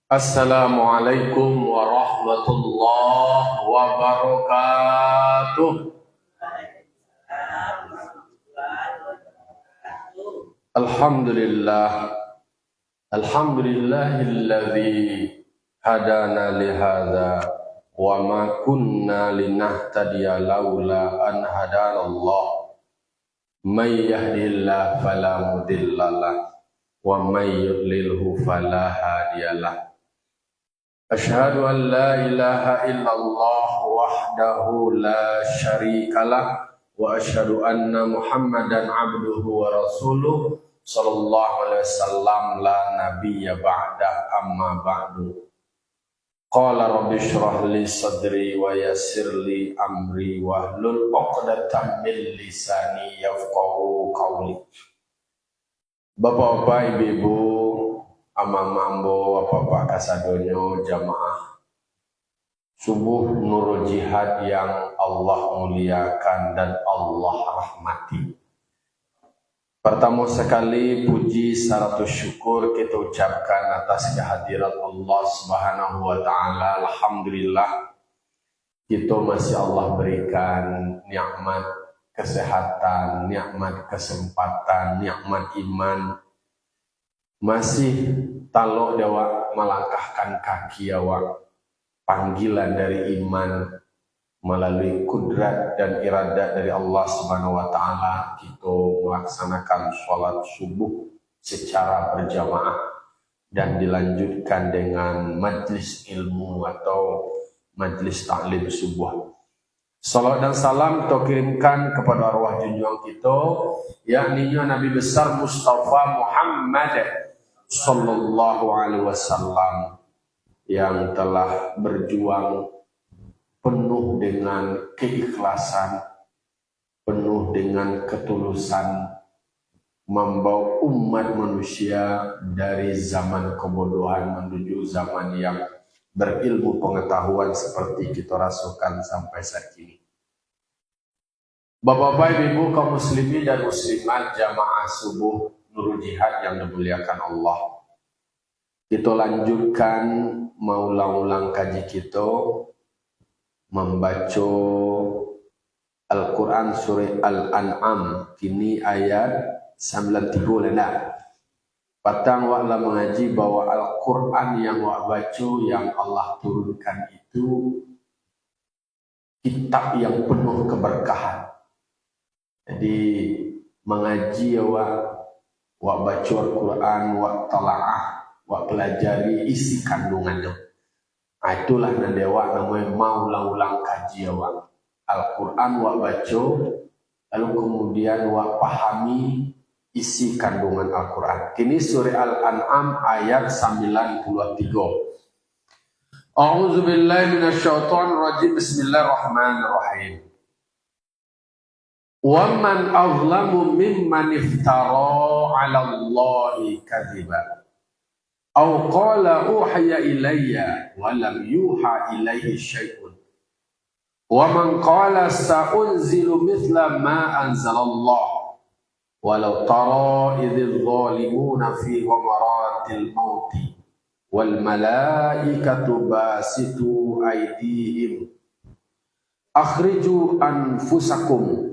Assalamualaikum warahmatullahi wabarakatuh. Alhamdulillah. Alhamdulillahilladzi hadana lihadza wa ma kunna linahtadiya laula an hadanallah. May yahdihillahu fala mudhillalah wa may yudlilhu fala hadiyalah. Asyhadu an la ilaha illallah wahdahu la syarikalah wa asyhadu anna Muhammadan abduhu wa rasuluh sallallahu alaihi wasallam la nabiyya ba'da amma ba'du. Qala rabbi shrah li sadri wa yassir li amri wahlul 'uqdatam min lisani yafqahu qawli. Bapak-bapak, ibu-ibu, amang-mambo, bapak kasadonyo, jamaah subuh nurul jihad yang Allah muliakan dan Allah rahmati. Pertama sekali puji serta syukur kita ucapkan atas kehadiran Allah Subhanahu wa taala. Alhamdulillah kita masih Allah berikan nikmat kesehatan, nikmat kesempatan, nikmat iman. Masih talok dewa melangkahkan kaki awak, panggilan dari iman melalui kudrat dan iradat dari Allah Subhanahu wa taala, kita melaksanakan sholat subuh secara berjamaah dan dilanjutkan dengan majlis ilmu atau majlis taklim subuh. Salam dan salam kita kirimkan kepada arwah junjungan kita, yakni Nabi besar Mustafa Muhammad sallallahu alaihi wasallam yang telah berjuang penuh dengan keikhlasan, penuh dengan ketulusan, membawa umat manusia dari zaman kebodohan menuju zaman yang berilmu pengetahuan seperti kita rasakan sampai saat ini. Bapak-bapak, ibu, kaum muslimin dan muslimat jamaah subuh Nurul Jihad yang dimuliakan Allah. Kita lanjutkan ulang kaji kita membaca Al-Quran surah Al-An'am. Kini ayat 93 lena. Patang waklah mengaji bahwa Al-Quran yang wak baca yang Allah turunkan itu kitab yang penuh keberkahan. Jadi mengaji wak baca Al-Quran, wak talaah, wak pelajari isi kandungannya. Itulah nandewa namanya mau ulang kaji awak Al-Quran wak baca, lalu kemudian wak pahami isi kandungan Al-Quran. Kini surah Al-An'am ayat 93. A'udzu billahi minasyaitonir rajim. Bismillahirrahmanirrahim. Wa man azlamu mimman iftara 'ala Allahi kadziban aw qala uhiya ilayya wa lam yuha ilayhi syai'un wa man qala sa'unzilu mithla ma anzalallah walau tara idzal zalimuna fi ghamaratil mauti wal malaikatu basitu aydihim akhriju anfusakum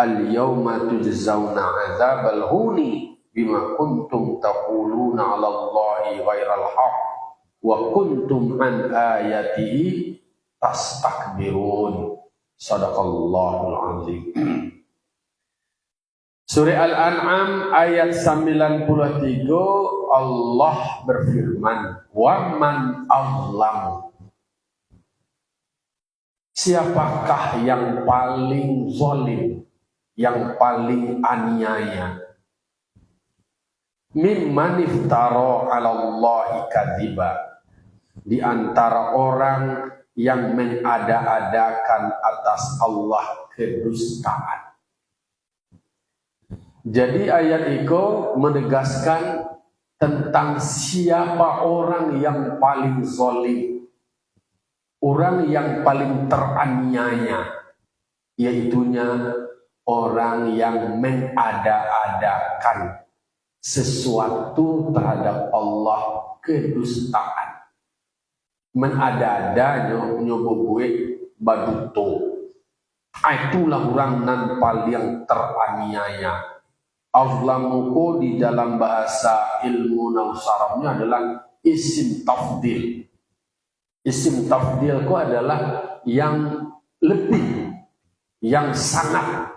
al yawma tujzauna 'adzabal huni bima kuntum taquluna 'ala Allahi ghairal haqq wa kuntum an ayatihi tastakbirun. Shadaqallahul azim. Surah Al-An'am ayat 93 Allah berfirman, wa man azlamu. Siapakah yang paling zalim, yang paling aniaya? Mimman iftara 'ala Allahi kadziba, di antara orang yang mengada-adakan atas Allah kedustaan. Jadi ayat itu menegaskan tentang siapa orang yang paling zalim, orang yang paling teraniaya, yaitunya orang yang mengada-adakan sesuatu terhadap Allah kedustaan. menada-ada nyobogue baduto. Itulah orang nan paling teraniaya. Azlamuko di dalam bahasa ilmu nausarabnya adalah isim tafdil. Isim tafdil ko adalah yang lebih, yang sangat.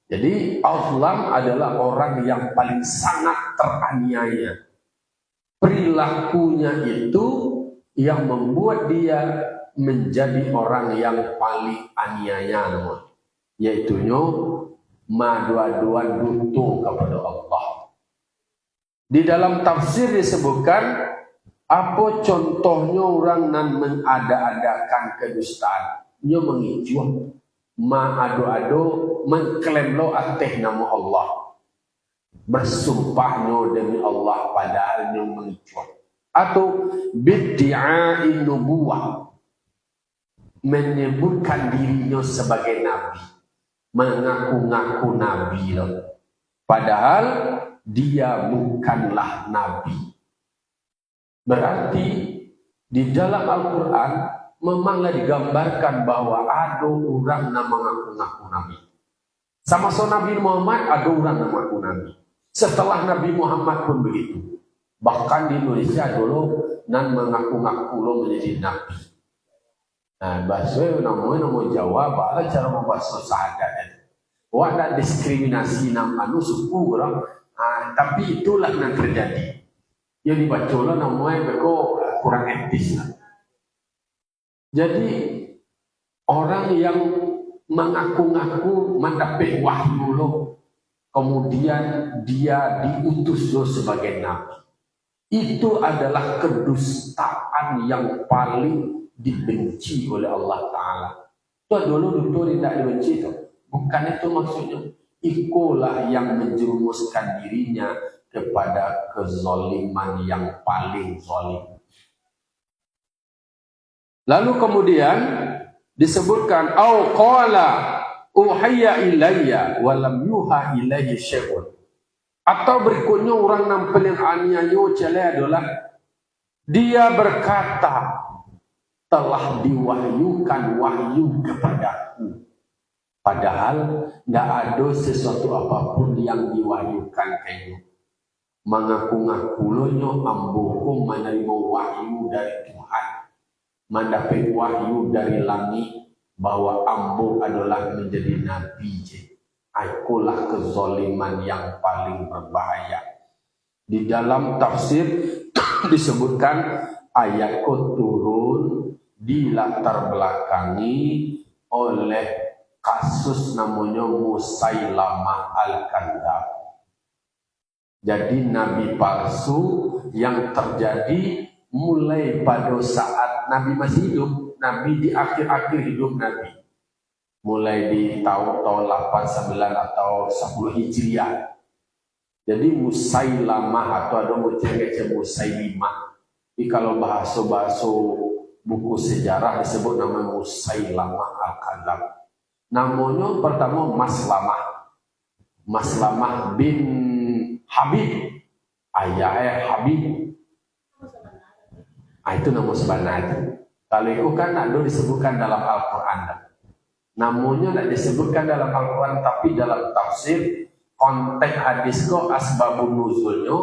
Jadi azlam adalah orang yang paling sangat teraniaya. Perilakunya itu yang membuat dia menjadi orang yang paling aniaya, yaitunya madua-dua duto kepada Allah. Di dalam tafsir disebutkan apa contohnya orang nan mengada-adakan kedustaan. Dia mengicu ado-ado mengklaim lo ateh nama Allah. Bersumpahnya demi Allah padahal dia mengicu. Atau bid'a'in nubuwah, menyebutkan dirinya sebagai nabi, mengaku-ngaku nabi loh. Padahal dia bukanlah nabi. Berarti di dalam Al-Quran memanglah digambarkan bahwa ada orang yang mengaku-ngaku nabi. Sama Nabi Muhammad ada orang yang mengaku nabi. Setelah Nabi Muhammad pun begitu. Bahkan di Indonesia dulu nan mengaku-ngaku lo menjadi nabi. Nah, bahasa namanya Jawa, bahasa cara membahasa sahadat. Wah, ada diskriminasi nama anu suku orang. Tapi itulah yang terjadi. Yang dibaca lo namanya beko kurang etis lah. Jadi orang yang mengaku-ngaku mendapat wahyu lo, kemudian dia diutus lo sebagai nabi. Itu adalah kedustaan yang paling dibenci oleh Allah Ta'ala. Itu dulu tidak dibenci itu. Bukan itu maksudnya. Itulah yang menjerumuskan dirinya kepada kezaliman yang paling zalim. Lalu kemudian disebutkan au qala uhiya ilayya wa lam yuha ilayhi syai'un. Atau berikutnya orang nampil yang aniayo cele adalah dia berkata telah diwahyukan wahyu kepadaku. Padahal tidak ada sesuatu apapun yang diwahyukan kayu. Mengaku-ngaku lonyo ambuku menerima wahyu dari Tuhan. Mendapat wahyu dari langit bahwa ambu adalah menjadi nabi. Itulah kezaliman yang paling berbahaya. Di dalam tafsir disebutkan ayat turun dilatar belakangi oleh kasus namanya Musailamah Al-Kadzdzab. Jadi nabi palsu yang terjadi mulai pada saat Nabi masih hidup, Nabi di akhir-akhir hidup Nabi. Mulai di tahun 89 atau 10 Hijriah. Jadi Musailamah atau ada Musailimah. Jadi kalau bahasa-bahasa buku sejarah disebut nama Musailamah Al-Kadzdzab. Namanya pertama Maslamah bin Habib. Ayahnya Habib. Itu nama sebenarnya. Kalau itu kan ada disebutkan dalam Al-Quran. Namanya tidak disebutkan dalam Al-Quran, tapi dalam tafsir konteks hadis ko asbabun nuzulnya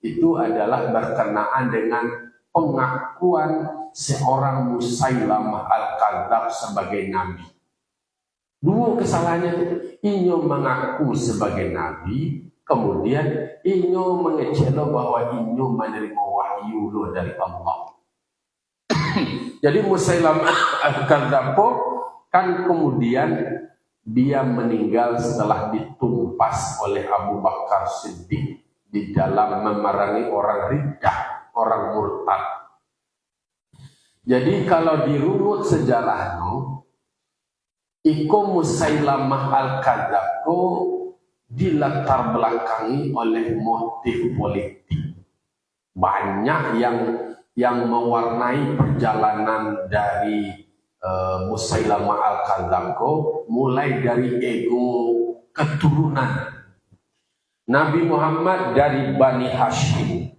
itu adalah berkenaan dengan pengakuan seorang Musailamah Al-Kadzdzab sebagai nabi. Dua kesalahannya inyo mengaku sebagai nabi, kemudian inyo mengecelo bahwa inyo menerima wahyu lo dari Allah. Jadi Musailamah Al-Kadzdzab kan kemudian dia meninggal setelah ditumpas oleh Abu Bakar Siddiq di dalam memerangi orang riddah, orang murtad. Jadi kalau dirunut sejarahnya, Iko Musailamah Al-Kadzdzab dilatar belakangi oleh motif politik. Banyak yang mewarnai perjalanan dari Musailamah Al-Kadzdzab mulai dari ego keturunan. Nabi Muhammad dari Bani Hashim.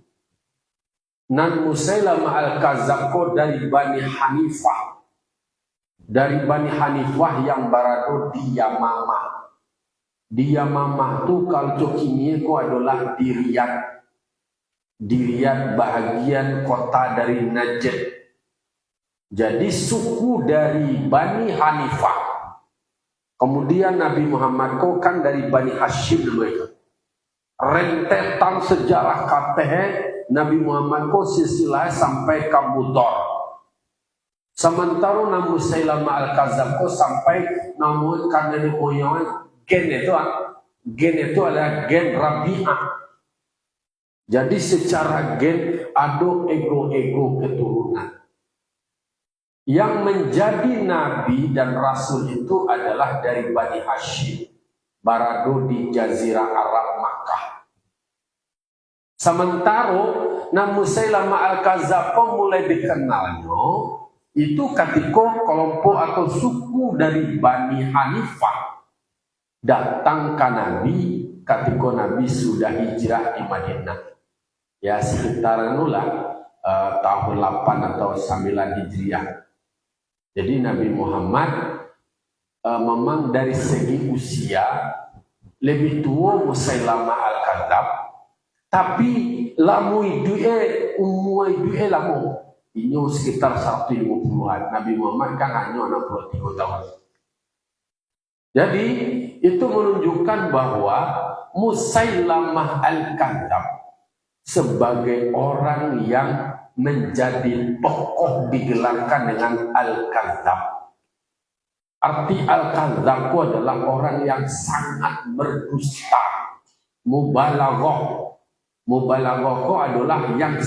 Nan Musailamah al-Kadzdzab dari Bani Hanifah. Dari Bani Hanifah yang berada di Yamamah. Di Yamamah tu kalau cokimnya ko adalah di Riyadh. Di Riyadh bahagian kota dari Najd. Jadi suku dari Bani Hanifah. Kemudian Nabi Muhammad ko kan dari Bani Hashim mereka. Rentetan sejarah KTH Nabi Muhammad ko silsilah sampai ke Mudar. Sementara Nabi Musailamah al-Kadzdzab ko sampai namun karena moyongan gen itu adalah gen Rabi'ah. Jadi secara gen ada ego-ego keturunan. Yang menjadi nabi dan rasul itu adalah dari Bani Hashim, barado di Jazirah Arab Makkah. Sementara Nabi Musailamah al-Kadzdzab mulai dikenalnya itu ketika kelompok atau suku dari Bani Hanifah datang ke Nabi ketika Nabi sudah hijrah di Madinah. Ya sekitar tahun 8 atau 9 Hijriah. Jadi Nabi Muhammad memang dari segi usia lebih tua Musailamah al-Kadzdzab, tapi lamu umur lamu ini sekitar 150-an. Nabi Muhammad kan hanya 63 tahun. Jadi itu menunjukkan bahwa Musailamah al-Kadzdzab sebagai orang yang menjadi tokoh digelarkan dengan al-Kadzdzab. Arti al-Kadzdzab adalah orang yang sangat berdusta. Mubalaghah. Mubalaghah adalah yang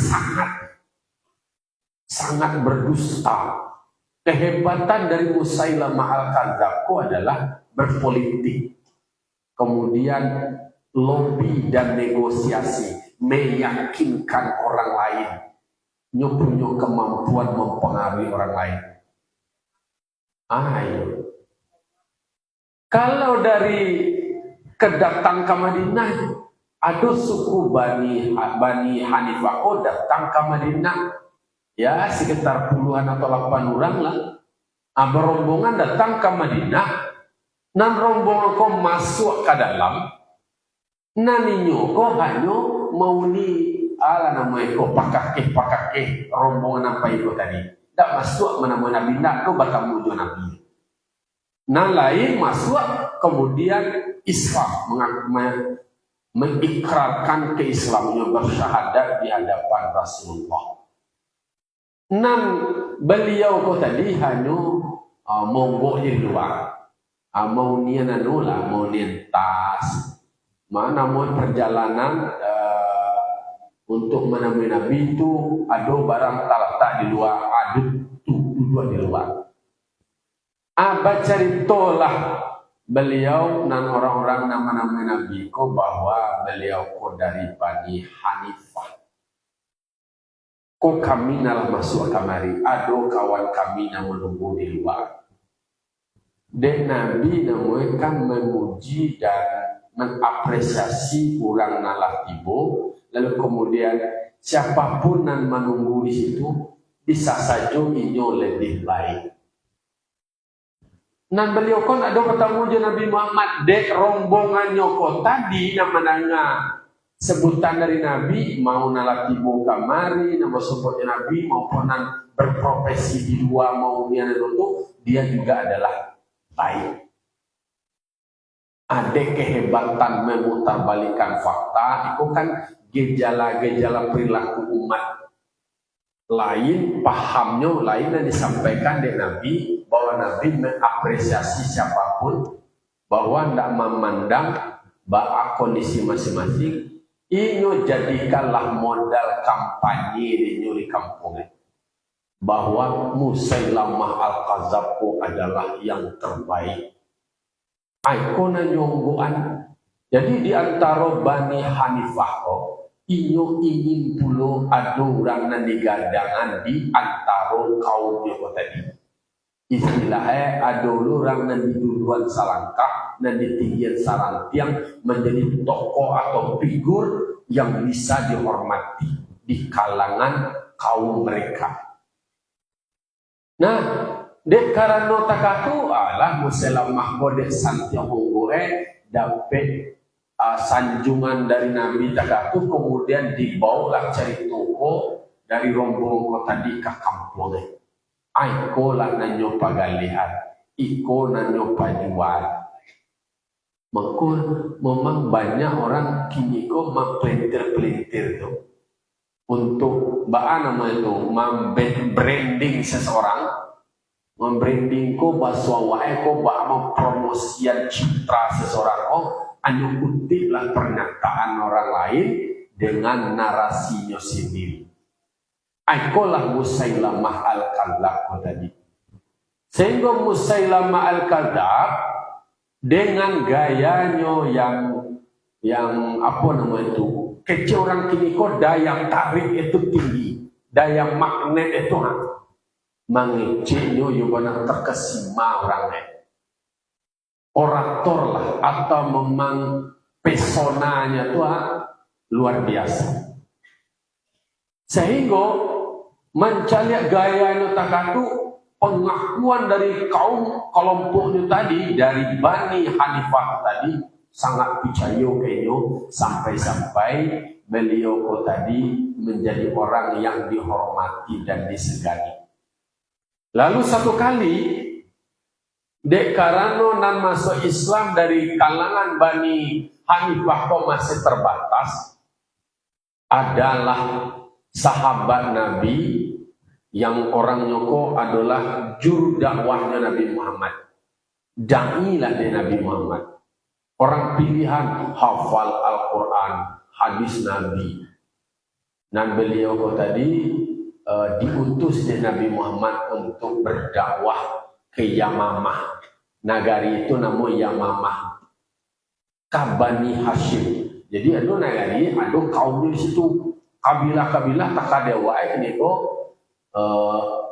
sangat berdusta. Kehebatan dari Musailamah al-Kadzdzab adalah berpolitik. Kemudian lobby dan negosiasi, meyakinkan orang lain, punya kemampuan mempengaruhi orang lain. Ayo. Kalau dari kedatang ke Madinah, ada suku Bani Hanifah datang ke Madinah. Ya sekitar puluhan atau 8 orang lah. Berombongan datang ke Madinah. Nan rombongan kau masuk ke dalam. Naninyo kau hanya mau ni namanya kau pakakeh rombongan apa itu tadi. Tak masuk menemui Nabi, nak kau bertemu dengan Nabi. Nan lain masuk kemudian Islam mengikrarkan keislamannya, bersyahadat di hadapan Rasulullah. Nan beliau ko tadi hanya monggok di luar, mau nian mau nian tas, mana mau perjalanan untuk menemui Nabi itu ada barang tak di luar, ada dua di luar. Ceritalah beliau dan orang-orang nama-nama Nabi ko bahwa beliau ko dari Bani Hanifah. Kok kami nalah masuk kamari, ada kawan kami yang menunggu di luar. Dan Nabi namanya kan memuji dan mengapresiasi orang nalah tibo. Lalu kemudian siapapun yang menunggu di situ bisa saja ini lebih baik. Nan beliau kan ada bertemu dengan Nabi Muhammad, dek rombongannya kok tadi namanya sebutan dari Nabi, mau nalaki mau kamari, nama sebutnya Nabi maupun berprofesi di luar mau dia juga adalah baik. Ada kehebatan memutarbalikan fakta, itu kan gejala-gejala perilaku umat lain, pahamnya lain yang disampaikan dari Nabi, bahwa Nabi mengapresiasi siapapun, bahwa tidak memandang bahwa kondisi masing-masing. Ini jadikanlah modal kampanye di kampung, bahwa Musailamah al-Kadzdzab adalah yang terbaik. Ikona nyonggoan. Jadi di antara Bani Hanifah iyo ingin puluh ada orang yang digadangan di antara kaumnya tadi. Istilahnya ada orang yang duluan salangkah dan ditinggian sarantiang menjadi tokoh atau figur yang bisa dihormati di kalangan kaum mereka. Nah, dek karena takatu alah Musailamah dek Santiago dapat sanjungan dari Nabi takatu, kemudian dibawalah cari toko dari rombongan tadi ke kampung. Aiko lah nanyo pagalihan, iko nanyo pajual. Maka memang banyak orang kini kok mempelintir-pelintir tuh untuk nama itu membranding seseorang, membranding ko bahwa wae ko mempromosian citra seseorang anu kutiplah pernyataan orang lain dengan narasinya sendiri. Aikolah Musailamah al-Kadzab tadi. Sehingga Musailamah al-Kadzab dengan gayanya yang apa namanya itu, kecil orang kini kok daya tarik itu tinggi, daya magnet itu mengecilnya juga terkesima orangnya. Orator lah atau memang pesonanya itu luar biasa. Sehingga mencari gaya takatu pengakuan dari kaum kelompoknya tadi, dari Bani Hanifah tadi sangat percaya kayaknya sampai-sampai beliau tadi menjadi orang yang dihormati dan disegani. Lalu satu kali dek karano nan masuk Islam dari kalangan Bani Hanifah kok masih terbatas, adalah sahabat Nabi yang orang nyoko adalah juru dakwahnya Nabi Muhammad. Da'ilah dari Nabi Muhammad. Orang pilihan hafal Al-Quran, hadis Nabi. Dan beliau tadi diutus dari Nabi Muhammad untuk berdakwah ke Yamamah. Nagari itu namanya Yamamah. Kabani Hashim. Jadi ada nagari, ada kaumnya di situ. Kabilah-kabilah tak ada dewa ini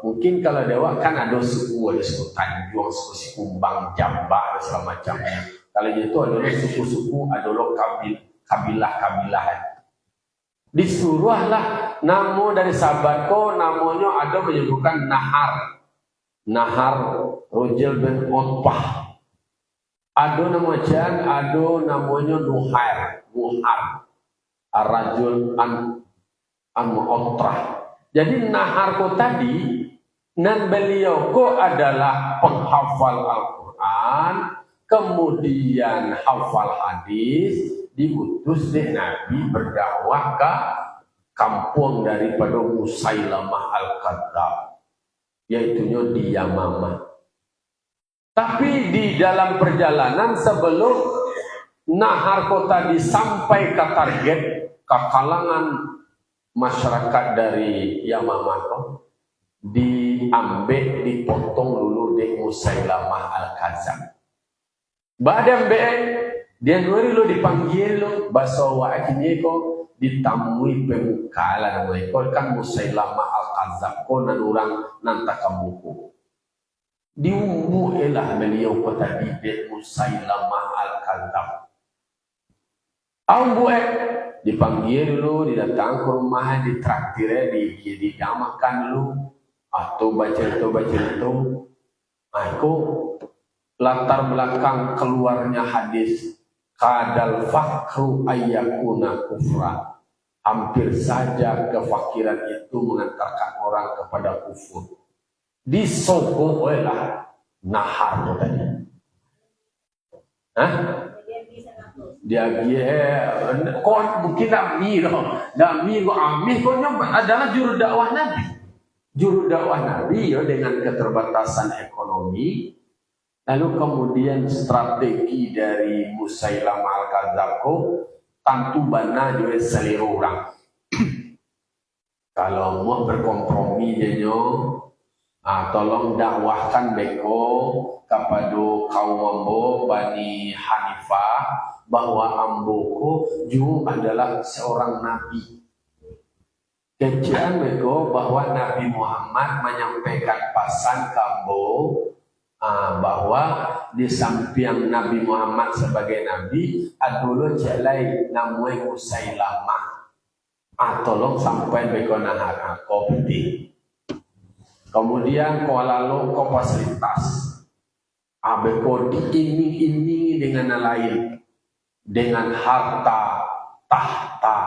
mungkin kalau dewa kan ada suku Tanjung, suku Kumbang, Jamba dan segala macamnya. Kalau itu adalah suku-suku, adalah kabilah-kabilah. Disuruhlah nama dari sahabatku, namanya ada menyebutkan Nahar Rojel bin Utbah. Ada nama Jan, ada namanya Nuhair Ar-Rajul An-Mu'otrah. Jadi Nahar ko tadi, nan beliau ko adalah penghafal Al-Quran, kemudian hafal hadis, diutus deh Nabi berdakwah ke kampung daripada Musailamah al-Kadzab, yaitunya di Yamamah. Tapi di dalam perjalanan sebelum Nahar ko tadi sampai ke target, ke kalangan masyarakat dari Yamamah diambil, dipotong dulu di Musailamah al-Kadzab. Badan dia nuari lo dipanggil lo bahasa wakini ko ditamui pemukalan mereka kan Musailamah al-Kadzab ko nan orang nanta kamuku. Diumbu elah beliau ko tadi di Musailamah al-Kadzab. Ambu dipanggil lu, didatang ke rumah, ditraktir, didamakan lu, atau baca itu. Aku latar belakang keluarnya hadis kadal fakru ayyakuna kufra. Hampir saja kefakiran itu mengantarkan orang kepada kufur. Disogok oleh Nahar tadi. Hah? Dia kon mungkin Nabi ko Amir adalah juru dakwah Nabi dengan keterbatasan ekonomi, lalu kemudian strategi dari Musailamah al-Kadzab tentu bana juga seluruh orang. Kalau mau berkompromi tolong dakwahkan beko kepada kaum ambo Bani Hanifah bahwa amboko juga adalah seorang nabi. Kecian beko bahwa Nabi Muhammad menyampaikan pesan ke ambo bahwa di samping Nabi Muhammad sebagai nabi adalah jalai namanya Musailamah. Tolong sampai beko nahar aku penting. Kemudian ko lalu ko fasilitas. Beko diiming-imingi dengan lain, dengan harta, tahta,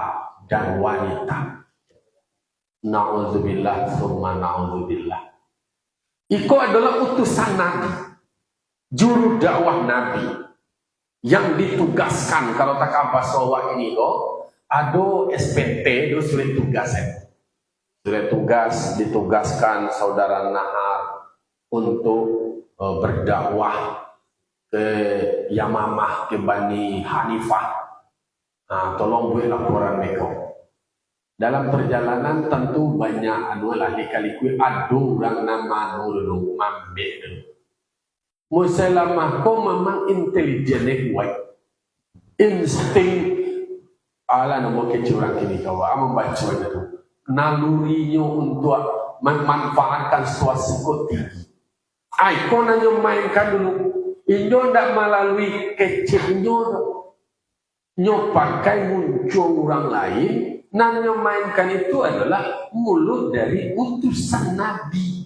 dan wanita. Na'udzubillah summa na'udzubillah. Iko adalah utusan Nabi, juru dakwah Nabi yang ditugaskan. Kalau tak kabasawa ini kok, ada SPT, itu sulit tugas sulit tugas, ditugaskan saudara Nahar untuk berdakwah ke Yamamah, ke Bani Hanifah. Tolong buat laporan mereka. Dalam perjalanan tentu banyak kali-kali ada orang nama nulu mambek. Musailamah kau memang intelijen kuat, insting ala nama kecurang kini kau membaca itu nalurinya untuk memanfaatkan situasi kau tinggi. Kau nanya mainkan dulu, Indo tidak melalui kecilnya, nyo pakai muncul orang lain. Nanya mainkan itu adalah mulut dari utusan Nabi,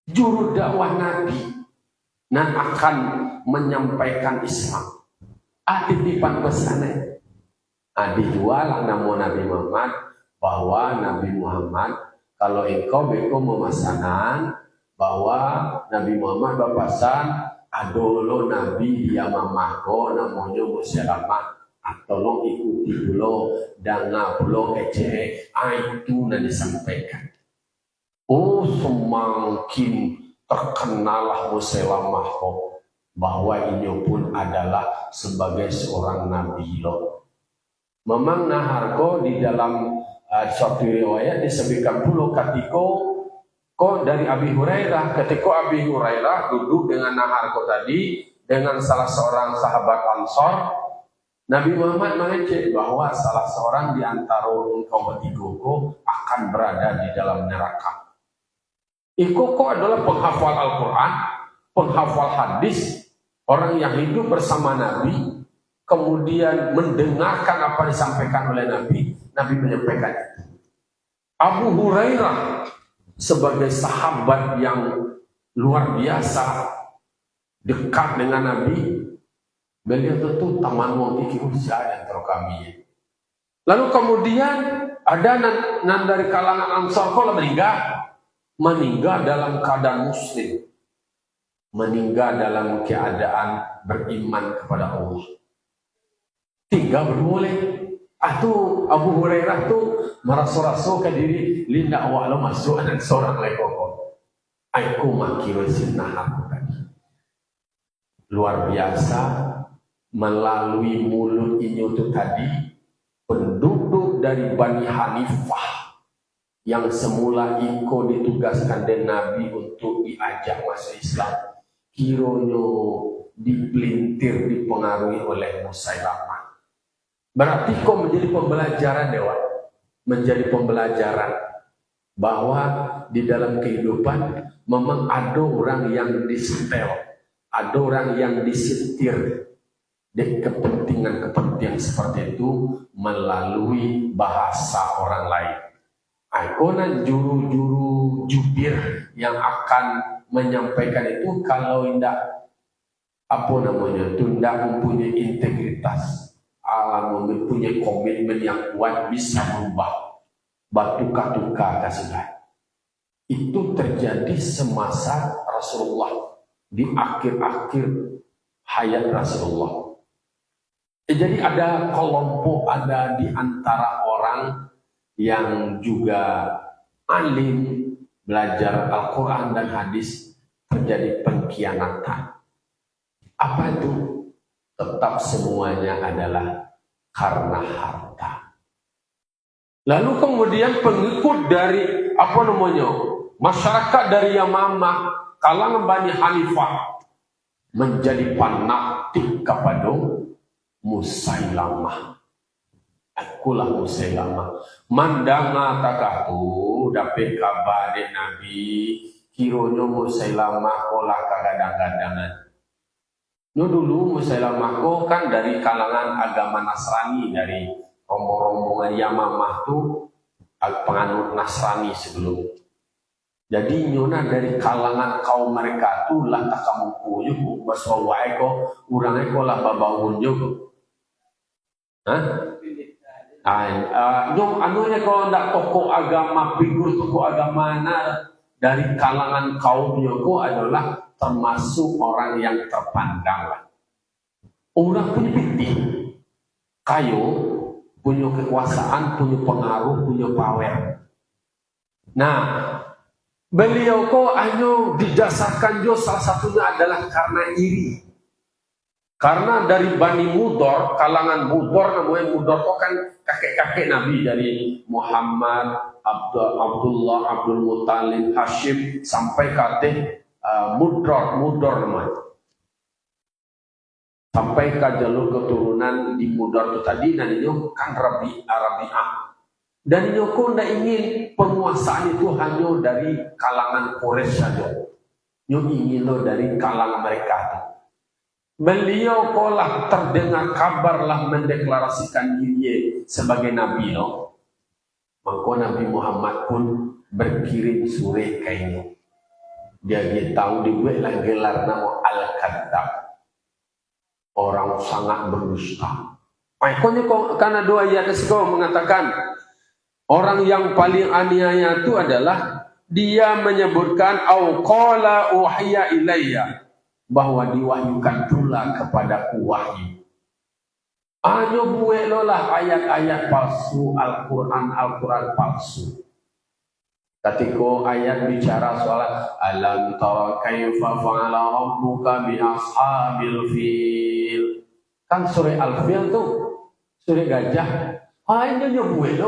juru dakwah Nabi, dan akan menyampaikan Islam. Titipan pesannya. Dijual nama Nabi Muhammad bahwa Nabi Muhammad kalau engkau beko memasanan bahwa Nabi Muhammad berpesan adolo Nabi dia mamako namanya Musailamah. Tolong ikuti dulu dan ngablo kece itu yang disampaikan. Semakin terkenalah Musailamah bahwa ini pun adalah sebagai seorang nabi lo. Memang Naharko di dalam suatu riwayat disebutkan pula dari Abi Hurairah, ketika Abi Hurairah duduk dengan Naharko tadi dengan salah seorang sahabat Ansor, Nabi Muhammad mengecek bahwa salah seorang di antara engkau bertiga akan berada di dalam neraka. Iko adalah penghafal Al-Quran, penghafal hadis, orang yang hidup bersama Nabi, kemudian mendengarkan apa disampaikan oleh Nabi. Nabi menyampaikan itu. Abu Hurairah sebagai sahabat yang luar biasa dekat dengan Nabi, beliau tentu taman wong iki usia antara kami. Lalu kemudian ada nan dari kalangan Ansar kalau meninggal dalam keadaan muslim, meninggal dalam keadaan beriman kepada Allah. Tiga berboleh. Abu Hurairah tuh merasa-rasa ke diri linda awak lo masuk dan seorang lekoko. Aku makiru sinah aku tadi. Luar biasa. Melalui mulut ini itu tadi, penduduk dari Bani Hanifah yang semula iko ditugaskan dengan Nabi untuk diajak masuk Islam, kiranya dipelintir, dipengaruhi oleh Musailamah. Berarti kok menjadi pembelajaran dewa, menjadi pembelajaran bahwa di dalam kehidupan memang ada orang yang disetel, ada orang yang disetir. Dan kepentingan seperti itu melalui bahasa orang lain. Ikonan juru-juru jubir yang akan menyampaikan itu kalau tidak tidak mempunyai integritas, mempunyai komitmen yang kuat, bisa merubah batuka-tuka kasih. Itu terjadi semasa Rasulullah, di akhir-akhir hayat Rasulullah. Jadi ada kelompok, ada di antara orang yang juga alim, belajar Al-Quran dan hadis, terjadi pengkhianatan. Apa itu? Tetap semuanya adalah karena harta. Lalu kemudian pengikut dari masyarakat dari Yamamah, kalangan Bani Hanifah, menjadi fanatik kepada Musailamah. Akulah Musailamah. Mandanga takatu dapet kabar dari Nabi, kironya Musailamah kolah kagadang-gadangan. Dulu Musailamah kan dari kalangan agama Nasrani, dari rombongan Yamamah tuh penganut Nasrani sebelum. Jadi nyona dari kalangan kaum mereka tuh lah tak kamu kuyu bahwa eko urang eko lah babangun juga. Nyom anunya kalau ndak tokoh agama, figur tokoh agama dari kalangan kaum Yoko adalah termasuk orang yang terpandang lah. Orang punya bukti, kayu punya kekuasaan, punya pengaruh, punya power. Nah, beliau kok hanya didasarkan jo salah satunya adalah karena iri. Karena dari Bani Mudor, kalangan Mudor, namanya Mudor kok kan kakek-kakek Nabi dari Muhammad, Abdullah, Abdul Muttalib, Hashim sampai kate Mudor namanya. Sampai ke jalur keturunan di Mudor itu tadi, dan ini kan Rabi'ah. Dan ini kok tidak ingin penguasaan itu hanya dari kalangan Quraisy saja. Ini ingin lo dari kalangan mereka. Beliau kolah terdengar kabar lah mendeklarasikan diri sebagai Nabi lo. Maka Nabi Muhammad pun berkirim surat kayaknya. Dia tahu dibuat lah gelar nama Al-Kadzab. Orang sangat berdusta. Makanya karena dua ayat tersebut mengatakan orang yang paling aniaya itu adalah dia menyebutkan au qala uhiya ilayya, bahwa diwahyukan pula kepadaku wahyu. Ayo buat lah ayat-ayat palsu Al-Quran palsu. Ketika ayat bicara soal alam tara kaifa fa'ala rabbuka bi ashabil fil. Kan surah Al-Fil tuh, surah gajah. Ayo buat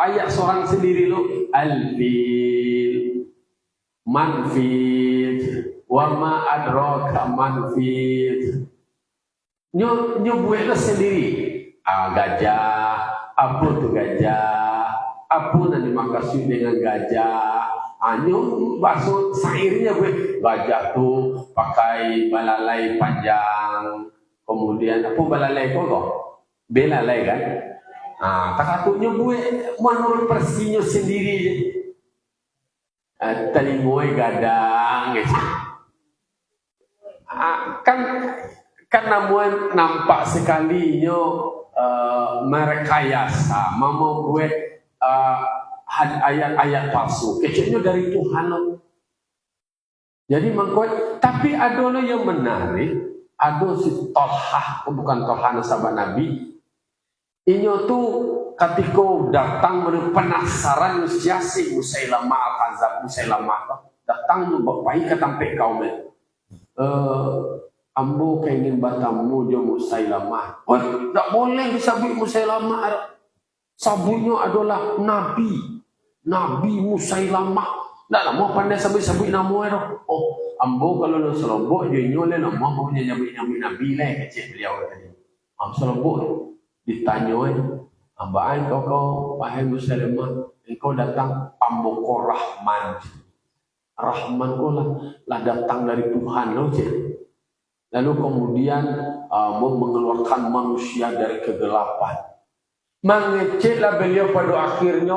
ayat seorang sendiri lo Al-Fil. Manfil. Wa ma adraka man fid. Nyobuela sendiri. Gajah. Apa tuh gajah? Apa yang dimaksud dengan gajah? Bahasa syairnya gajah tuh pakai balalai panjang. Kemudian apa balalai kok? Belalai kan? Tak katanya menurut persinya sendiri. Telingoy gadang gitu. Kan namun nampak sekali merekayasa mau gue ayat-ayat palsu kecilnya dari Tuhan lo. Jadi tapi ada yang menarik, ada si Tolhah, bukan Tolhah nasabah Nabi. Ini tuh ketika datang penasaran siasi Musailamah Al-Kadzab, Musailamah datang baik ketampe kaum ambo keingin batamu jo Musailamah. Oh, tak boleh disabui Musailamah. Sabunya adalah Nabi Musailamah. Tak mau pandai sabui nama itu. Oh, ambo kalau lo serobok dia nyole nama mau nyabui Nabi lah kecil beliau tadi. Am serobok ditanya Ambaan kau wahai Musailamah, engkau datang pamboko Rahman. Rahman kau lah datang dari Tuhan lo je. Lalu kemudian mengeluarkan manusia dari kegelapan. Mengeceklah beliau pada akhirnya,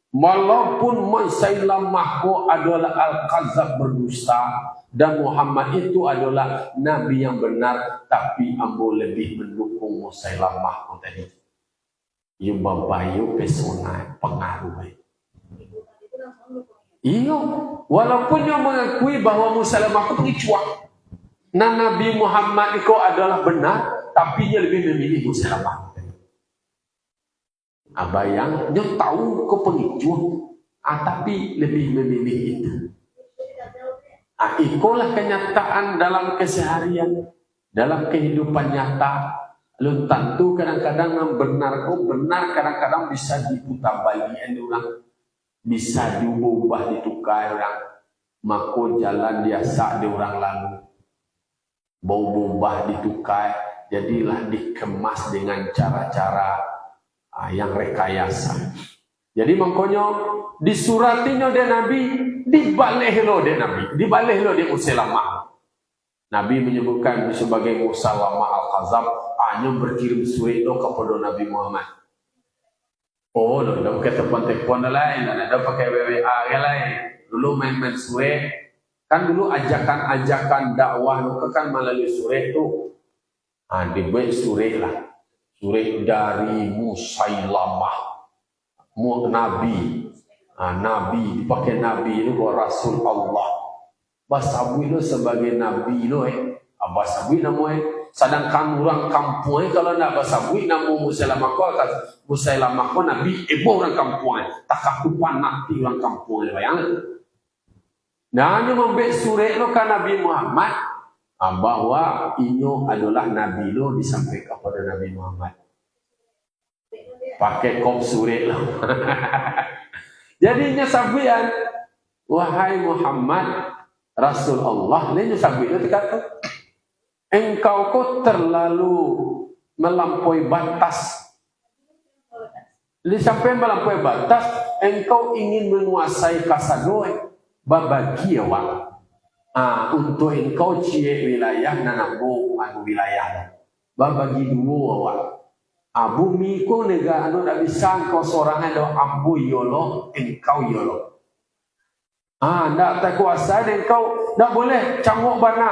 walaupun Musailamah adalah Al-Kadzab berdusta dan Muhammad itu adalah Nabi yang benar, tapi ambo lebih mendukung Musailamah tadi. Ia babayu pesona pengaruh. Iya, walaupun dia mengakui bahwa Musailamah itu pengicuan. Nah, Nabi Muhammad itu adalah benar, tapi dia lebih memilih Musailamah. Abayang, dia tahu ke pengicuan, tapi lebih memilih itu. Itulah kenyataan dalam keseharian, dalam kehidupan nyata. Lu tentu kadang-kadang benar, kadang-kadang bisa diputar balik orang, bisa diubah ditukar orang, maka jalan biasa di orang lalu, bau ubah ditukar, jadilah dikemas dengan cara-cara yang rekayasa. Jadi makanya disuratinya dia Nabi, dibalik lo dia Nabi, dibalik lo dia Musailamah. Nabi menyebutkan sebagai Musailamah Al-Kadzab hanya berkirim surat kepada Nabi Muhammad. Oh, udah pakai telepon-telepon lain, ada pakai WWA lain. Dulu main-main sure, kan dulu ajakan-ajakan dakwah itu kan melalui sure itu. Dibuat sure lah, sure dari Musailamah, Nabi, Nabi dipakai Nabi itu buat Rasul Allah. Basawi itu sebagai Nabi itu Basawi namanya. Sedangkan orang kampung kalau nak basawi nama Musailamah ko Nabi orang kampung tak kakupan nanti orang kampung bayang. Dan yang membuat surat itu kan Nabi Muhammad bahwa inyo adalah Nabi lo disampaikan kepada Nabi Muhammad. Pakai kop surat lah. Jadinya sabian, wahai Muhammad Rasul Allah, ini sabian itu kata, engkau kok terlalu melampaui batas. Sampai melampaui batas, engkau ingin menguasai kasadoe babagi awak. Untuk engkau cie wilayah nanamu anu wilayah. Babagi dua awak. Bumi ko nega anu tak bisa kau seorang ada ambu yolo engkau yolo. Ndak tak kuasa engkau ndak boleh cangok bana,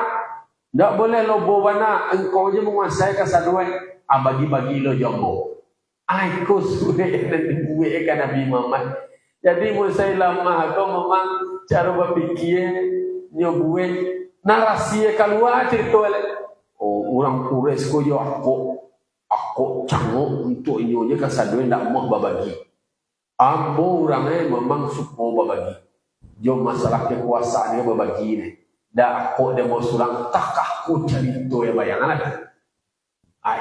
ndak boleh lobo bana, engkau je menguasai kasadue. Bagi-bagi lo jombo. Aku sudah dan buat kan Nabi Muhammad. Jadi Musailamah kau memang cara berfikir nyobuin narasi keluar cerita orang Quraisy ko yo aku cangok untuk inyonya kasadue ndak mau babagi. Ambo orangnya memang suka babagi. Jo masalah kekuasaan dia babagi ni. Dak aku dia mau surang tak aku cerita ya bayangan ada.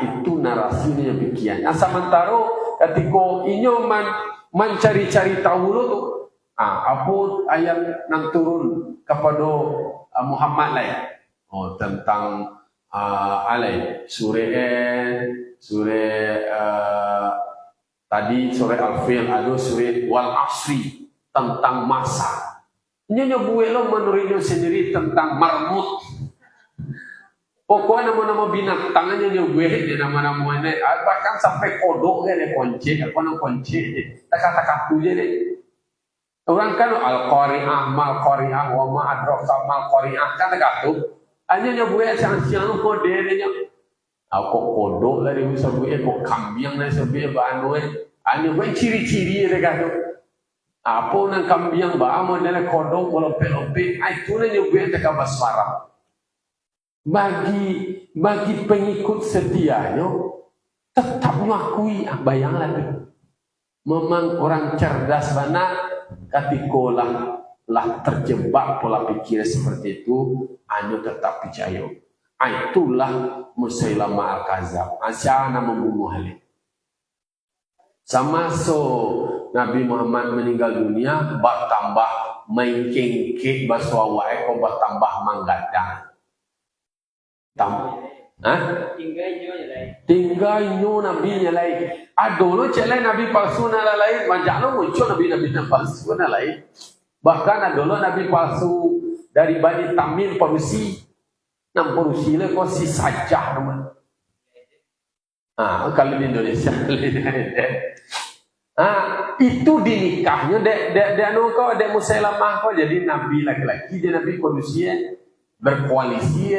Itu narasinya yang bikian. Sementara ketika inyo mencari-cari tahu lo tu, apa ayat yang turun kepada Muhammad lah ya. Tentang alai tadi sore Al-Fil, ada sore Wal Asri tentang masa. Nyonya buat lo menurutnya sendiri tentang marmut. Pokoknya nama-nama binatangnya nyonya buat nama-nama ini. Bahkan sampai kodok kan ya kunci, kata-kata je deh. Orang kan Al-Qari'ah, Mal-Qari'ah, wa ma adraka Mal-Qari'ah kan kata hanya nyobuat siang-siang kode dia. Aku kodok dari sebuah kok kambing dari sebuah banu hanya buat ciri-ciri dia kata. Apa nang kambing ba amo dari kodok lope-lope itu nyobuat tak baswara. Bagi pengikut setianya tetap mengakui bayang lagi. Memang orang cerdas mana ketika lah terjebak pola pikir seperti itu, anu tetap percaya. Itulah Musailamah Al-Kadzab. Asyana membunuh Halid. Sama Nabi Muhammad meninggal dunia, bertambah main kengkek baswa wae ko bertambah manggadang. Tinggal nyo Nabi nyalai. Dulu celai Nabi palsu nala lain, majalo muncul Nabi palsu nala lain. Bahkan dulu Nabi palsu dari Bani Tamim Parusi. Nam Parusi le ko si sajah nama. Kalau di Indonesia itu dinikahnya dek anu kau dek Musailamah kau jadi Nabi laki-laki, dia Nabi Parusi berkoalisi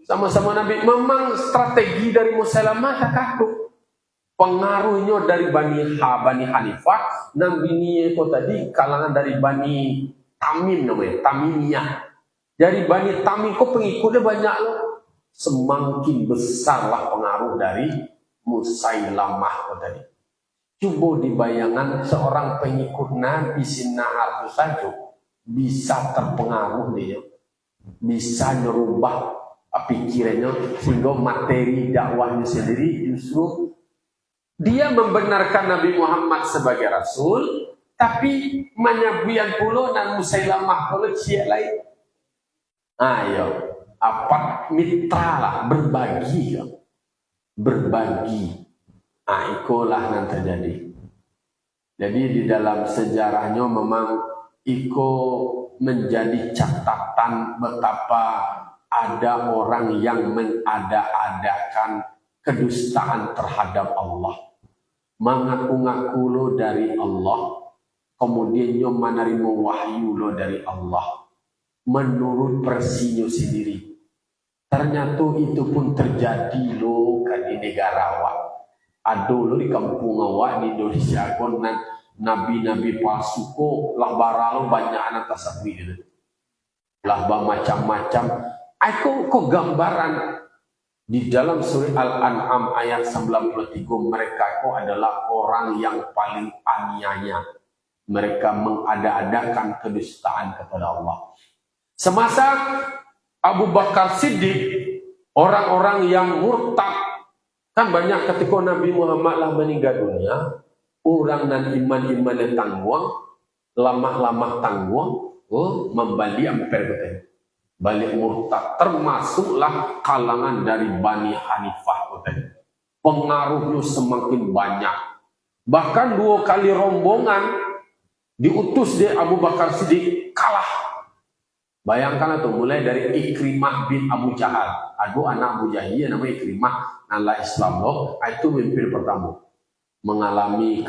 sama-sama Nabi. Memang strategi dari Musailamah kakakku. Pengaruhnya dari Bani Hanifah, Nabi ini itu tadi kalangan dari Bani Tamim namanya, Tamimiyah. Dari Bani Tamim kok pengikutnya banyak loh. Semakin besarlah pengaruh dari Musailamah itu tadi. Coba dibayangkan seorang pengikut Nabi Sinahar itu saja bisa terpengaruh dia, bisa merubah pikirannya sehingga materi dakwahnya sendiri justru dia membenarkan Nabi Muhammad sebagai Rasul, tapi menyabuian pula dan Musailamah pula cia lain. Ayo, apa mitra lah, berbagi. Ikulah yang terjadi. Jadi di dalam sejarahnya memang iko menjadi catatan betapa ada orang yang mengada-adakan kedustaan terhadap Allah. mengaku-ngaku lo dari Allah, kemudian nyo menerima wahyu lo dari Allah menurut persinyo sendiri. Ternyata itu pun terjadi lo di negara awak. Aduh lo di kampung awak di Indonesia kon nabi-nabi palsu ko lah baralo banyak anak tasawuf gitu. Lah macam-macam. Aku kok gambaran di dalam surah Al-An'am ayat 93 mereka itu adalah orang yang paling aniaya. Mereka mengada-adakan kedustaan kepada Allah. Semasa Abu Bakar Siddiq, orang-orang yang murtad, kan banyak ketika Nabi Muhammad lah meninggal dunia, orang dan iman-iman yang tangguang, lama-lama tangguang, membalik amper balik murtad, termasuklah kalangan dari Bani Hanifah. Pengaruhnya semakin banyak. Bahkan 2 kali rombongan diutus di Abu Bakar Siddiq kalah. Bayangkan itu mulai dari Ikrimah bin Abu Jahal. Aduh anak Abu Jahil namanya Ikrimah, nala Islam loh. Itu pemimpin pertama. Mengalami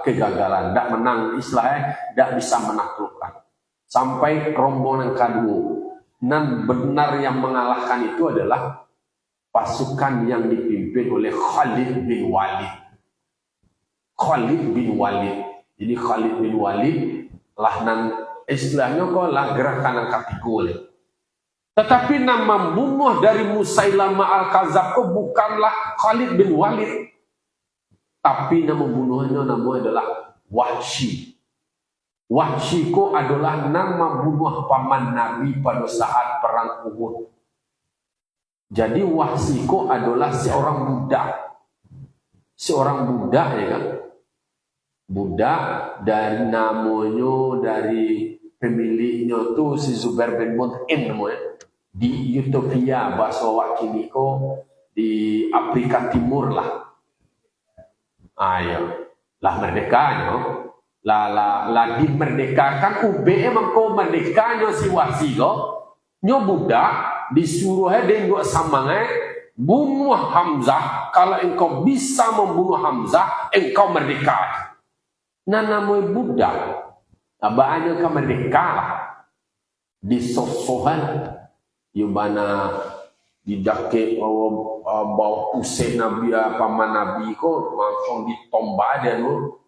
kegagalan, tidak menang Islam, tidak bisa menaklukkan. Sampai rombongan kedua. Dan benar yang mengalahkan itu adalah pasukan yang dipimpin oleh Khalid bin Walid. Khalid bin Walid. Jadi Khalid bin Walid lah nan istilahnya kok lah gerakan angkat boleh. Tetapi nama membunuh dari Musailamah Al-Kadzab kok bukanlah Khalid bin Walid. Tapi nama membunuhnya namanya adalah Wahsy. Wahsy ko adalah nama bunuh paman Nabi pada saat perang Uhud. Jadi Wahsy ko adalah seorang budak. Seorang budak ya kan. Budak dari namanya dari pemiliknya tuh si Zubair bin Mut'im namanya. Di Utopia bahasa wakili ko di Afrika Timur lah. Ayo lah merdekanya. La dimerdekakan UBM kau merdekanya si Wahsy ko nyo budak disuruh dia nggak samangai bunuh Hamzah. Kalau engkau bisa membunuh Hamzah engkau merdeka. Nah namanya budak abaannya ke merdeka di sosohan yubana didake bawa pusing Nabi paman Nabi ko langsung ditombak dia lu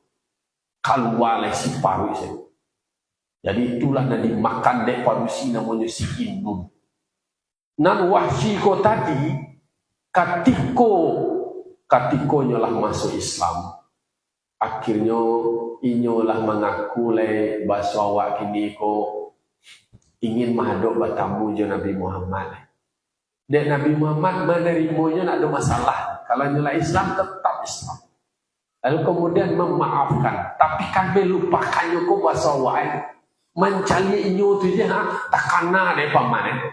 keluar si paru itu. Jadi itulah yang dimakan dek parusi namanya si Hindu. Nan Wahsy ko tadi katiko nyolah masuk Islam. Akhirnya inyolah mengaku le bahasa awak kini ko ingin mahadok bertamu je Nabi Muhammad. Dek Nabi Muhammad menerimanya nak ada masalah. Kalau nyolah Islam tetap Islam. Lalu kemudian memaafkan. Tapi kan melupakannya kok bahasa awak. Mencari inyo tu je takana deh paman.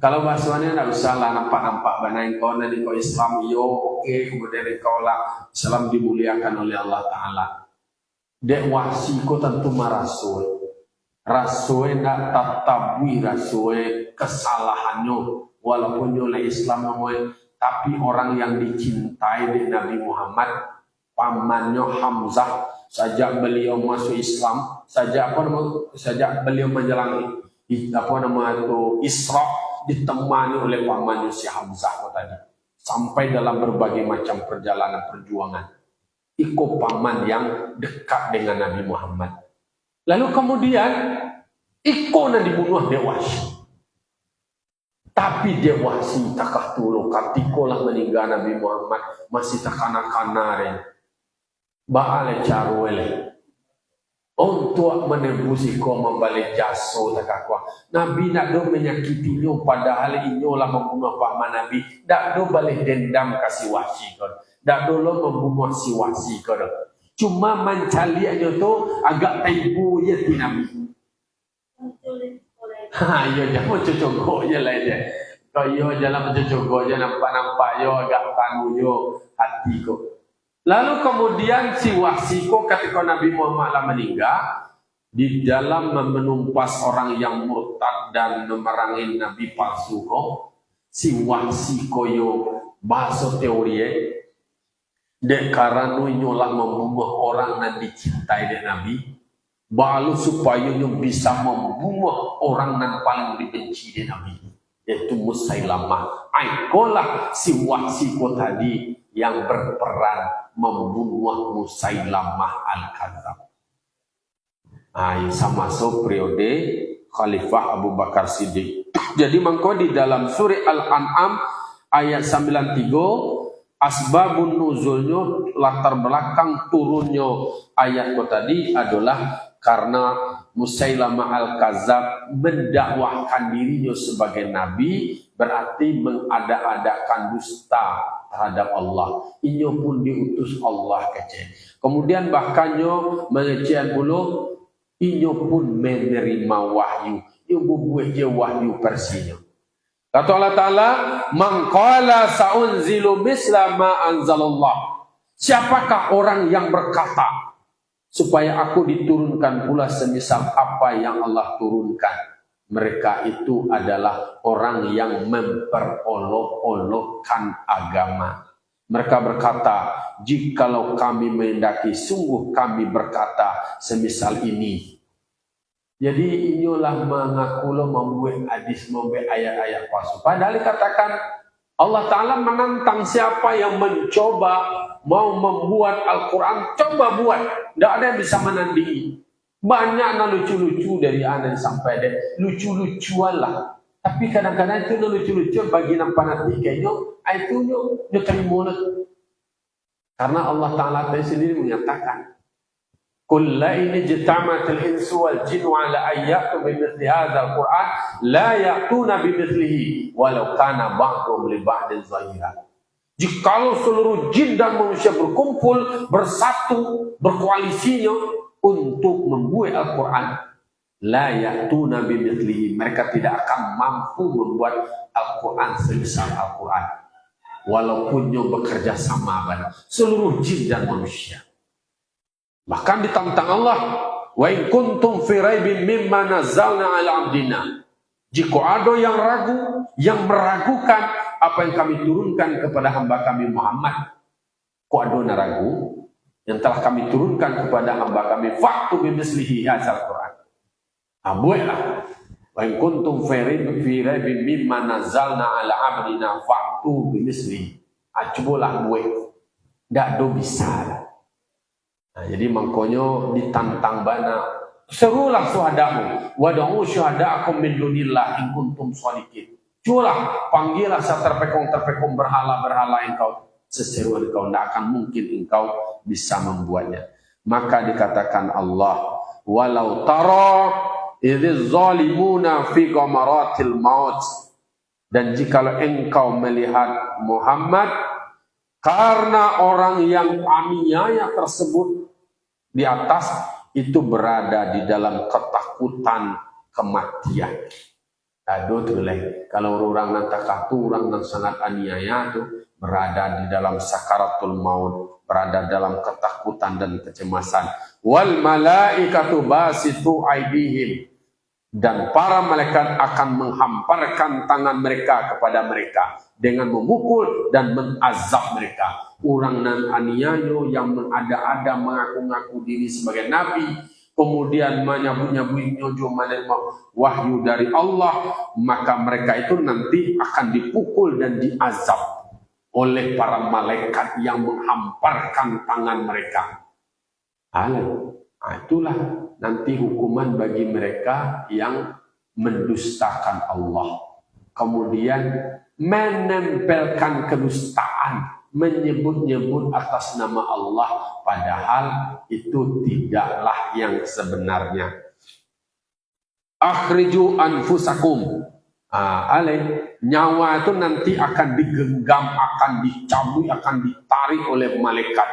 Kalau bahasanya tidak usah lah nampak-nampak banain kau nanti kau Islam iyo oke, kemudian kau lah Islam dimuliakan oleh Allah Taala. Dek Wahsy ko tentu marasoi. Rasoi nak tatabui rasoi kesalahannya walaupun oleh Islam namanya, tapi orang yang dicintai di Nabi Muhammad pamannya Hamzah sejak beliau masuk Islam, sejak beliau menjalani Isra ditemani oleh pamannya si Hamzah tadi sampai dalam berbagai macam perjalanan perjuangan. Iko paman yang dekat dengan Nabi Muhammad. Lalu kemudian iko na dibunuh Wahsy. Tapi Wahsy takah tulu katiko lah meninggal Nabi Muhammad masih takana-kanare. Baale caruele untuk menembus iko membalik jaso takakwa. Nabi nak do menyakitinya padahal inyo lah membunuh paman Nabi. Dak do balik dendam kasih Wahsy kon. Dak do lo membunuh si Wahsy kon. Cuma mencari aja tu agak taibu ya ti Nabi. Ha yo jangan cocok je lah je. Kau yo jalan cocok je nampak-nampak yo agak tanu yo hati ko. Lalu kemudian si Wahsy ko ketika Nabi Muhammad lah meninggal di dalam menumpas orang yang murtad dan memerangi Nabi palsu ko, si Wahsy ko yo bahasa teori Dek karena nyolah membunuh orang yang dicintai dek Nabi, balu supaya nyo bisa membunuh orang yang paling dibenci dek Nabi, yaitu Musailamah. Aikolah si wasiko tadi yang berperan membunuh Musailamah Al-Kadzab. Sama so periode Khalifah Abu Bakar Siddiq. Jadi mangko di dalam surah Al-An'am ayat 93 asbabun nuzulnya, latar belakang turunnya ayat tadi adalah karena Musailamah Al-Kadzab mendakwahkan dirinya sebagai nabi, berarti mengada-adakan dusta terhadap Allah. Inyo pun diutus Allah kece. Kemudian bahkannya mengecehan pula inyo pun menerima wahyu. Inyo bubuh je wahyu persinya. Kata Allah Ta'ala, man qala sa'unzilu misla ma anzalallah. Siapakah orang yang berkata supaya aku diturunkan pula semisal apa yang Allah turunkan? Mereka itu adalah orang yang memperolok-olokkan agama. Mereka berkata, jikalau kami menghendaki, sungguh kami berkata semisal ini. Jadi inilah mengakulah membuat hadis, membuat ayat-ayat palsu. Padahal dikatakan Allah Ta'ala menantang siapa yang mencoba mau membuat Al-Quran, coba buat. Tidak ada yang bisa menandingi. Banyak lucu-lucu dari anak sampai deh. Lucu-lucuan lah. Tapi kadang-kadang itu lucu-lucu bagi nampak nanti kayaknya itu dia terima. Karena Allah Ta'ala sendiri menyatakan, قل لئن اجتمعت الإنس والجن على أن يأتوا بمثل هذا القرآن لا يأتون بمثله ولو كان بعضهم لبعض ظهيرا. Jikalau seluruh jin dan manusia berkumpul, bersatu, berkoalisinya untuk membuat Al-Quran, la ya'tuna bimithlihi, mereka tidak akan mampu membuat Al-Quran sebesar Al-Quran, walaupun bekerja sama pada seluruh jin dan manusia. Bahkan ditantang Allah, wa in kuntum fi raibin mimma nazzalna ala abdina. Jika ada yang ragu, yang meragukan apa yang kami turunkan kepada hamba kami Muhammad, kok ada yang ragu yang telah kami turunkan kepada hamba kami, faktu bimislihi hadzal Quran. Buatlah. Wa in kuntum fi raibin mimma nazzalna ala abdina faktu bimislihi. Cobalah buat. Tidak ada bisa. Nah, jadi mangkonyo ditantang bana, serulah syuhadamu, wad'u syuhada'akum min dunillah in kuntum shadiqin. Culah, panggillah terpekong-terpekong berhala-berhala engkau, seseruan engkau, tidak akan mungkin engkau bisa membuatnya. Maka dikatakan Allah, walau tara idz zalimuna fi ghamaratil maut, dan jikalau engkau melihat Muhammad, karena orang yang aniaya tersebut di atas itu berada di dalam ketakutan kematian. Aduh tuleh, kalau orang yang takatu, orang yang sangat aniaya itu berada di dalam sakaratul maut, berada dalam ketakutan dan kecemasan. Wal malaikatu basitu aidihim, dan para malaikat akan menghamparkan tangan mereka kepada mereka dengan memukul dan mengazab mereka. Orang nan aniayo yang mengada-ada mengaku-ngaku diri sebagai nabi, kemudian menyambut-nyambut nyojo menerima wahyu dari Allah, maka mereka itu nanti akan dipukul dan diazab oleh para malaikat yang menghamparkan tangan mereka. Itulah nanti hukuman bagi mereka yang mendustakan Allah, kemudian menempelkan kedustaan, menyebut-nyebut atas nama Allah, padahal itu tidaklah yang sebenarnya. Akhriju anfusakum. Nyawa itu nanti akan digenggam, akan dicabut, akan ditarik oleh malaikat.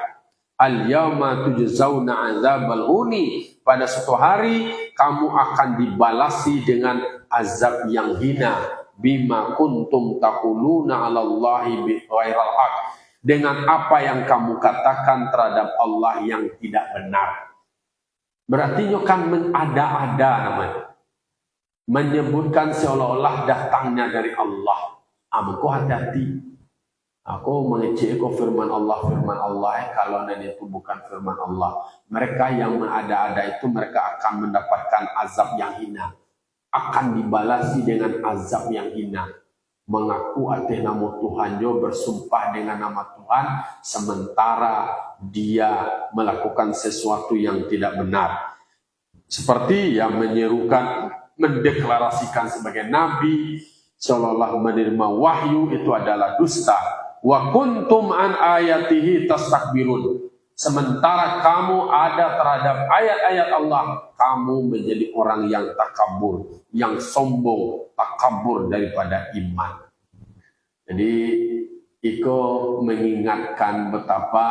Al-yawma tujzauna azabal huni. Pada suatu hari kamu akan dibalasi dengan azab yang hina. Bima kuntum taquluna 'ala Allahi bighairal haq. Dengan apa yang kamu katakan terhadap Allah yang tidak benar. Berarti kan mengada-ada namanya. Menyebutkan seolah-olah datangnya dari Allah. Maka hati-hati. Aku mengecek firman Allah kalau itu bukan firman Allah. Mereka yang mengada-ada itu mereka akan mendapatkan azab yang hina. Akan dibalasi dengan azab yang hina. Mengaku atas nama Tuhan jo, bersumpah dengan nama Tuhan, sementara dia melakukan sesuatu yang tidak benar. Seperti yang menyerukan, mendeklarasikan sebagai nabi, seolah-olah menerima wahyu itu adalah dusta. Wa kuntum an ayatihi tastakbirun. Sementara kamu ada terhadap ayat-ayat Allah, kamu menjadi orang yang takabur, yang sombong, takabur daripada iman. Jadi, Iko mengingatkan betapa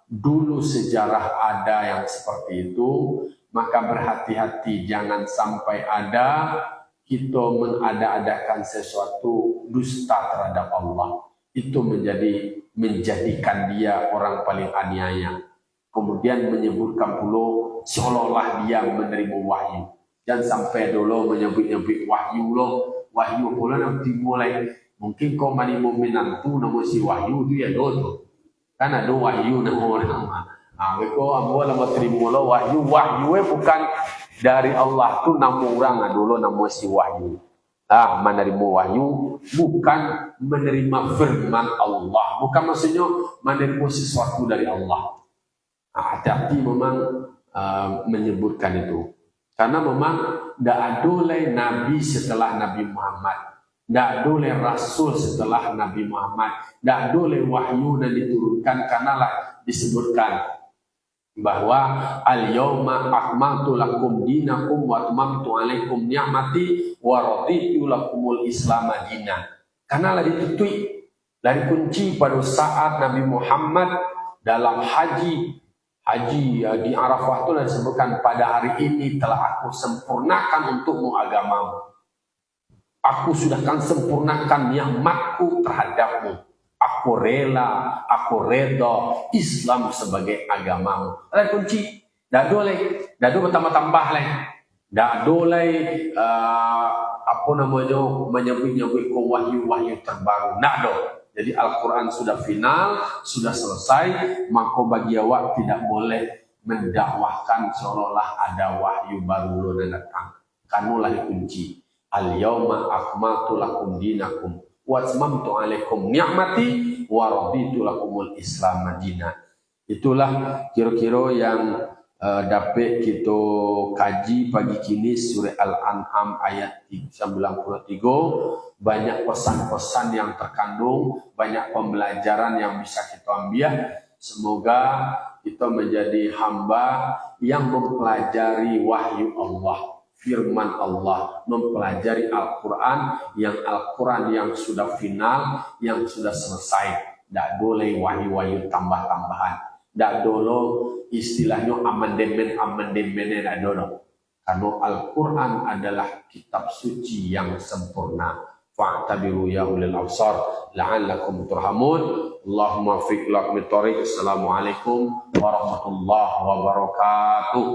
dulu sejarah ada yang seperti itu, maka berhati-hati jangan sampai ada kita mengada-adakan sesuatu dusta terhadap Allah. Itu menjadikan dia orang paling aniaya. Kemudian menyebutkan pula seolah-olah dia menerima wahyu. Jangan sampai dulu menyebut-nyebut wahyu loh. Wahyu pula nanti mulai. Mungkin kau mani menantu nama si wahyu tu ya dodo. Kan ada wahyu nama orang. Kau ambil nama terima lo wahyu. Wahyu bukan dari Allah tu nama orang dulu nama si wahyu. Menerima wahyu bukan menerima firman Allah, bukan maksudnya menerima sesuatu dari Allah. Hati-hati memang menyebutkan itu, karena memang tidak ada nabi setelah Nabi Muhammad, tidak ada rasul setelah Nabi Muhammad, tidak ada wahyu yang diturunkan, karena lah disebutkan bahwa al-yawma akmaltu lakum dinakum wa atmamtu alaikum ni'mati wa raditu lakumul islam dinan. Karena lagi ditutui dari kunci pada saat Nabi Muhammad dalam haji di Arafah itu disebutkan, pada hari ini telah aku sempurnakan untukmu agamamu. Aku sudah akan sempurnakan nikmatku terhadapmu. Aku rela, aku redha Islam sebagai agamamu. Ada kunci. Dah boleh bertambah-tambah lagi. Dah boleh menyebut-nyebut wahyu-wahyu terbaru. Nah do. Jadi Al-Quran sudah final, sudah selesai. Maka bagi awak tidak boleh mendakwahkan seolah-olah ada wahyu baru lo datang. Kanulah kunci. Al-yawma akmaltu lakum dinakum wa atmamtu alaikum ni'mati wa raditu lakumul islam dinan. Itulah kira-kira yang dapat kita kaji pagi kini surah Al-An'am ayat 93. Banyak pesan-pesan yang terkandung, banyak pembelajaran yang bisa kita ambil. Semoga kita menjadi hamba yang mempelajari wahyu Allah, firman Allah, mempelajari Al-Quran yang sudah final, yang sudah selesai. Tidak boleh wahyu-wahyu tambah-tambahan. Tidak dulu istilahnya amandemen tidak dulu. Karena Al-Quran adalah kitab suci yang sempurna. Fa'tabiru ya ulil absar la'allakum turhamun. Allahumma fiq lakum tariq. Assalamualaikum warahmatullahi wabarakatuh.